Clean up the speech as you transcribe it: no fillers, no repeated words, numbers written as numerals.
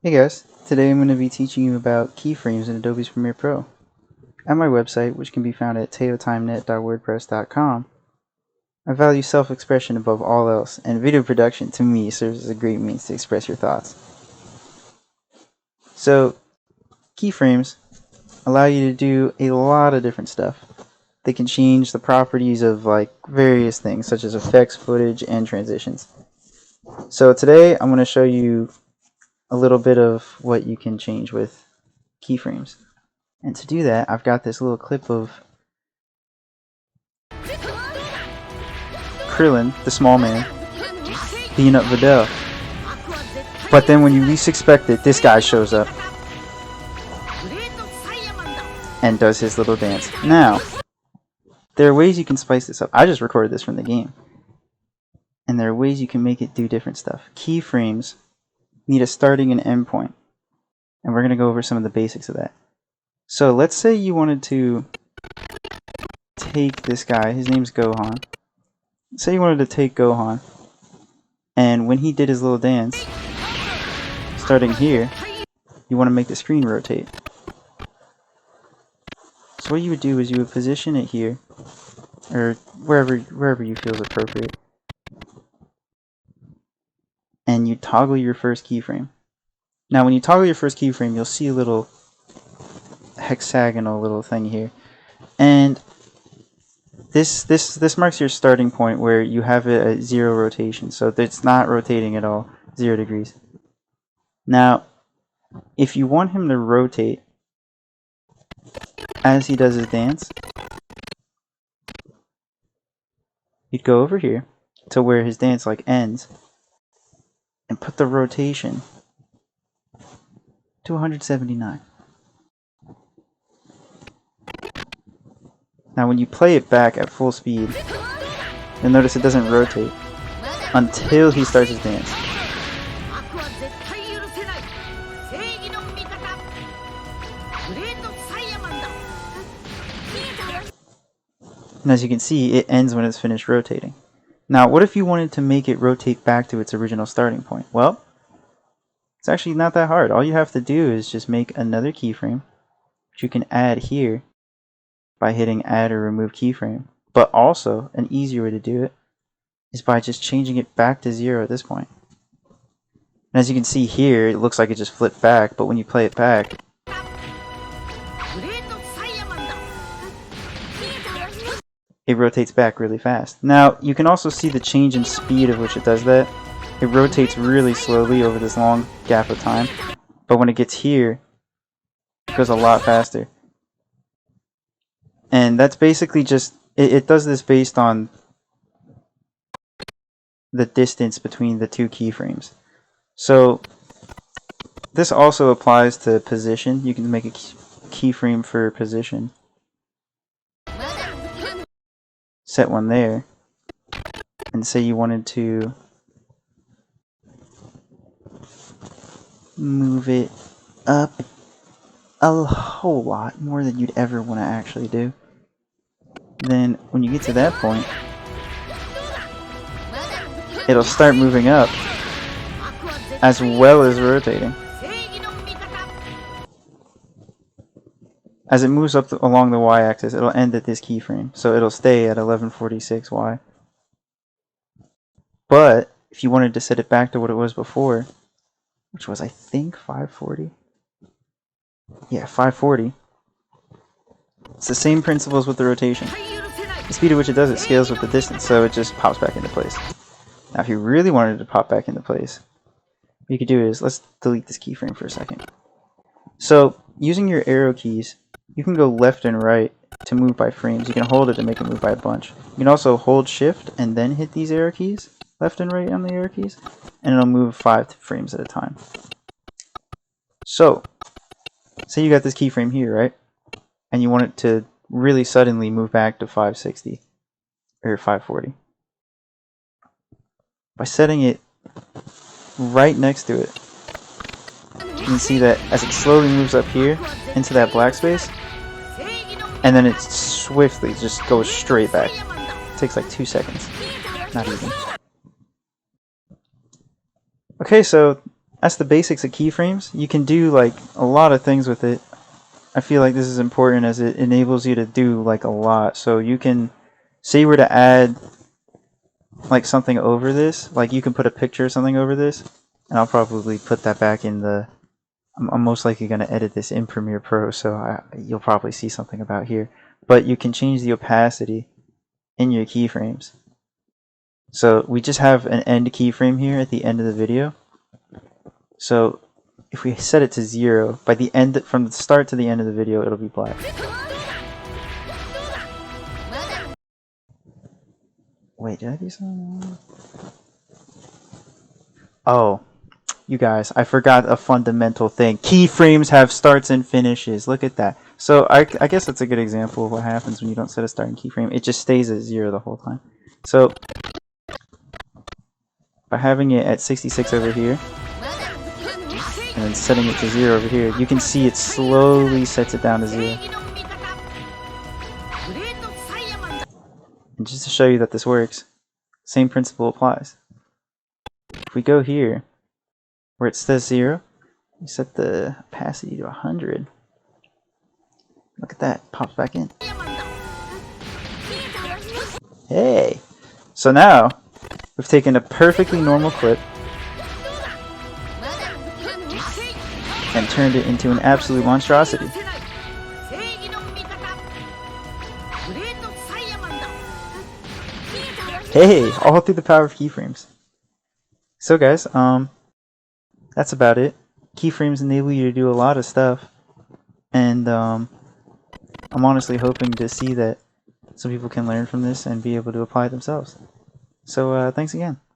Hey guys, today I'm going to be teaching you about keyframes in Adobe Premiere Pro. At my website, which can be found at teotimenet.wordpress.com, I value self-expression above all else, and video production to me serves as a great means to express your thoughts. So, keyframes allow you to do a lot of different stuff. They can change the properties of various things, such as effects, footage, and transitions. So today I'm going to show you a little bit of what you can change with keyframes. And to do that, I've got this little clip of Krillin, the small man, beating up Videl. But then when you least expect it, this guy shows up and does his little dance. Now, there are ways you can spice this up. I just recorded this from the game. And there are ways you can make it do different stuff. Keyframes need a starting and end point. And we're going to go over some of the basics of that. So let's say you wanted to take this guy, his name's Gohan. Say you wanted to take Gohan, and when he did his little dance, starting here, you want to make the screen rotate. So what you would do is you would position it here, or wherever you feel is appropriate, and you toggle your first keyframe. Now when you toggle your first keyframe, you'll see a little hexagonal little thing here, and this marks your starting point where you have it at 0 rotation, so it's not rotating at all, 0 degrees. Now, if you want him to rotate as he does his dance, you'd go over here to where his dance ends and put the rotation to 179. Now when you play it back at full speed, you'll notice it doesn't rotate until he starts his dance. And as you can see, it ends when it's finished rotating. Now what if you wanted to make it rotate back to its original starting point? Well, it's actually not that hard. All you have to do is just make another keyframe, which you can add here by hitting add or remove keyframe. But also, an easier way to do it is by just changing it back to 0 at this point. And as you can see here, it looks like it just flipped back, but when you play it back, it rotates back really fast. Now, you can also see the change in speed of which it does that. It rotates really slowly over this long gap of time, but when it gets here, it goes a lot faster. And that's basically just, it does this based on the distance between the two keyframes. So this also applies to position. You can make a keyframe for position. Set one there. And say you wanted to move it up a whole lot more than you'd ever want to actually do. Then when you get to that point, it'll start moving up as well as rotating. As it moves up along the y-axis, it'll end at this keyframe, so it'll stay at 1146y. But if you wanted to set it back to what it was before, which was I think 540. Yeah, 540. It's the same principles with the rotation. The speed at which it does it scales with the distance, so it just pops back into place. Now if you really wanted it to pop back into place, what you could do is, let's delete this keyframe for a second. So using your arrow keys, you can go left and right to move by frames. You can hold it to make it move by a bunch. You can also hold shift and then hit these arrow keys, left and right on the arrow keys, and it'll move 5 frames at a time. So say you got this keyframe here, right? And you want it to really suddenly move back to 560 or 540. By setting it right next to it, you can see that as it slowly moves up here into that black space, and then it swiftly just goes straight back. It takes like 2 seconds, not even. Okay, so that's the basics of keyframes. You can do like a lot of things with it. I feel like this is important as it enables you to do like a lot. So you can, say you were to add like something over this, like you can put a picture or something over this, and I'll probably put that back in the, I'm most likely going to edit this in Premiere Pro, so you'll probably see something about here. But you can change the opacity in your keyframes. So we just have an end keyframe here at the end of the video. So if we set it to 0, by the end, from the start to the end of the video, it'll be black. Wait, did I do something wrong? Oh, you guys, I forgot a fundamental thing. Keyframes have starts and finishes. Look at that. So I guess that's a good example of what happens when you don't set a starting keyframe. It just stays at 0 the whole time. So by having it at 66 over here, and then setting it to 0 over here, you can see it slowly sets it down to 0. And just to show you that this works, same principle applies. If we go here, where it says 0, we set the opacity to 100. Look at that, pops back in. Hey! So now, we've taken a perfectly normal clip and turned it into an absolute monstrosity. Hey! All through the power of keyframes. So guys, that's about it. Keyframes enable you to do a lot of stuff, and I'm honestly hoping to see that some people can learn from this and be able to apply it themselves. So thanks again.